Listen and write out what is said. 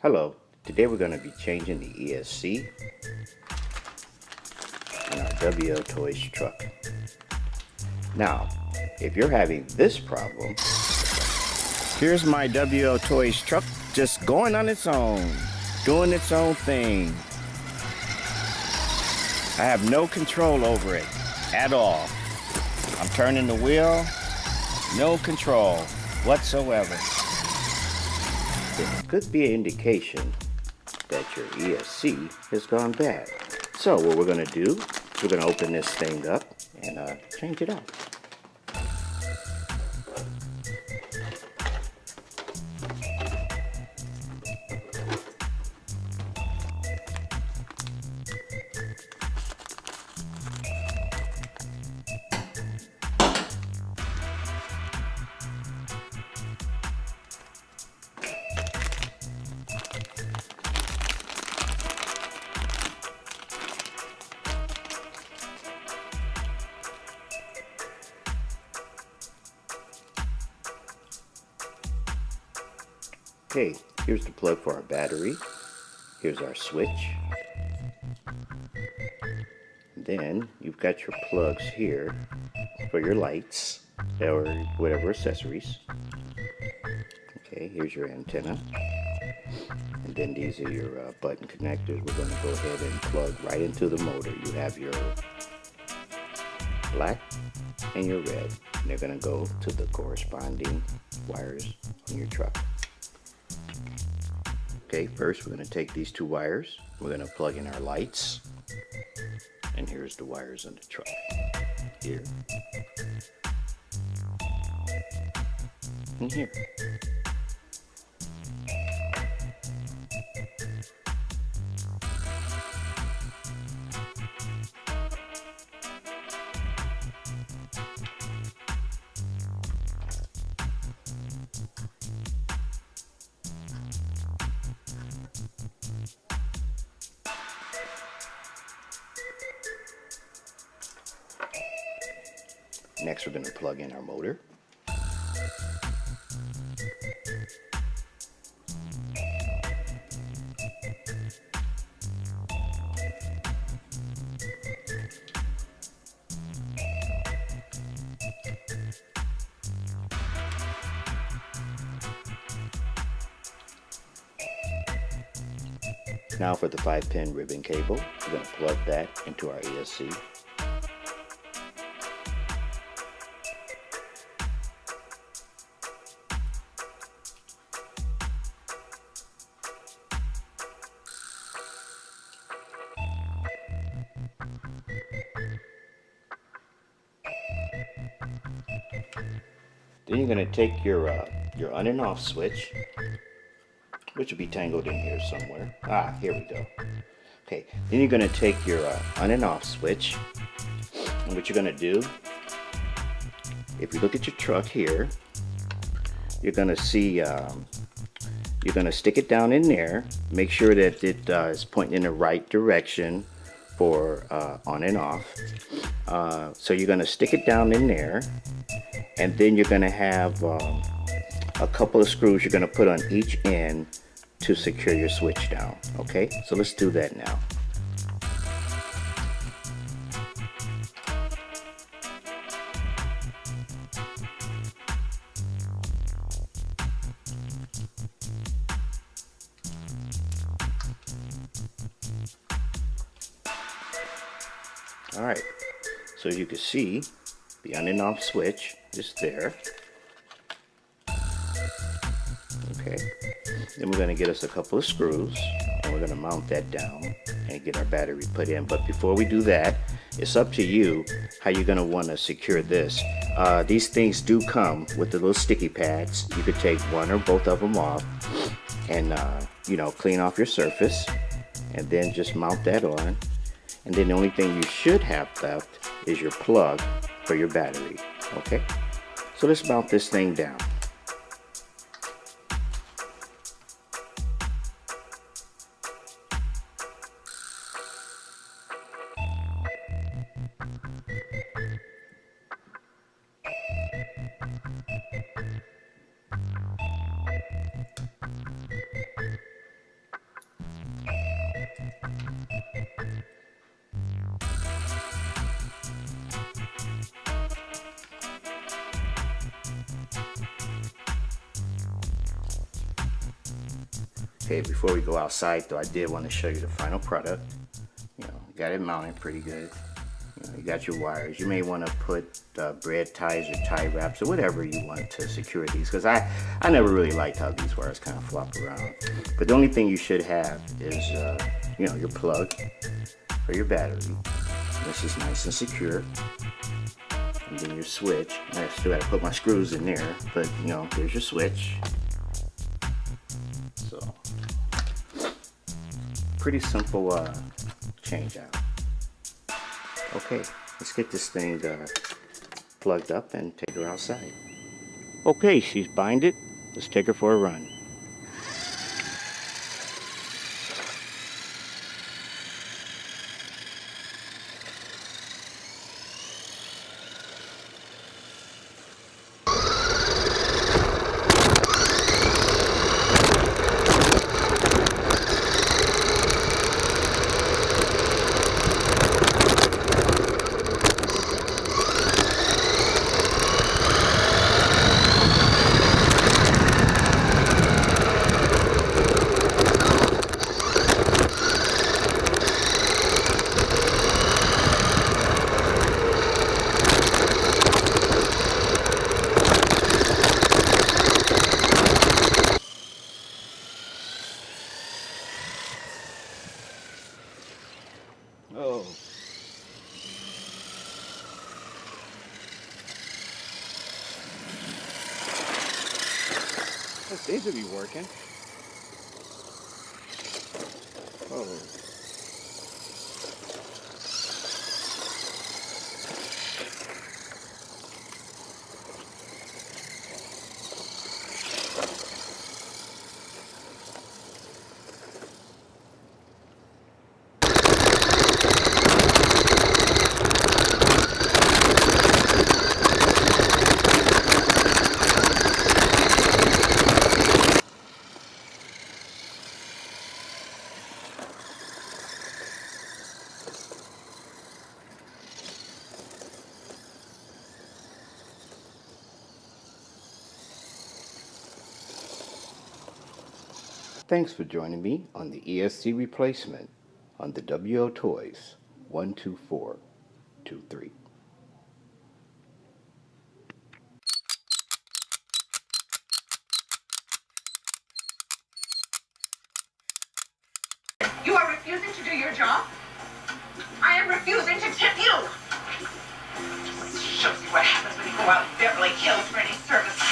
Hello, today we're going to be changing the ESC in our WL Toys truck. Now, if you're having this problem, here's my WL Toys truck just going on its own, doing its own thing. I have no control over it at all. I'm turning the wheel, no control whatsoever. It could be an indication that your ESC has gone bad. So what we're going to do, we're going to open this thing up and change it out. Okay, here's the plug for our battery. Here's our switch. Then you've got your plugs here for your lights or whatever accessories. Okay, here's your antenna. And then these are your button connectors. We're going to go ahead and plug right into the motor. You have your black and your red. And they're going to go to the corresponding wires on your truck. Okay, first we're going to take these two wires. We're going to plug in our lights. And here's the wires on the truck. Here. And here. Next, we're going to plug in our motor. Now for the 5-pin ribbon cable, we're going to plug that into our ESC. Then you're going to take your on and off switch, which will be tangled in here somewhere. Ah, here we go. Okay, then you're going to take your on and off switch, and what you're going to do, if you look at your truck here, you're going to see, you're going to stick it down in there, make sure that it is pointing in the right direction for on and off. So you're going to stick it down in there, and then you're going to have a couple of screws you're going to put on each end to secure your switch down. Okay, so let's do that now. All right, so you can see the on and off switch is there. Okay, then we're going to get us a couple of screws and we're going to mount that down and get our battery put in. But before we do that, it's up to you how you're going to want to secure this. These things do come with the little sticky pads. You could take one or both of them off and you know, clean off your surface and then just mount that on. And then the only thing you should have left is your plug for your battery. Okay, so let's mount this thing down. Okay, before we go outside though, I did want to show you the final product. You know, you got it mounted pretty good. You know, you got your wires. You may want to put bread ties or tie wraps or whatever you want to secure these, because I never really liked how these wires kind of flop around. But the only thing you should have is you know, your plug for your battery. This is nice and secure. And then your switch. I still got to put my screws in there, but you know, there's your switch. So pretty simple change out. Okay, let's get this thing plugged up and take her outside. Okay, she's binded. Let's take her for a run. Oh. That seems to be working. Oh. Thanks for joining me on the ESC replacement on the WO Toys 12423. You are refusing to do your job? I am refusing to tip you! Shows you what happens when you go out and Beverly Hills for any service.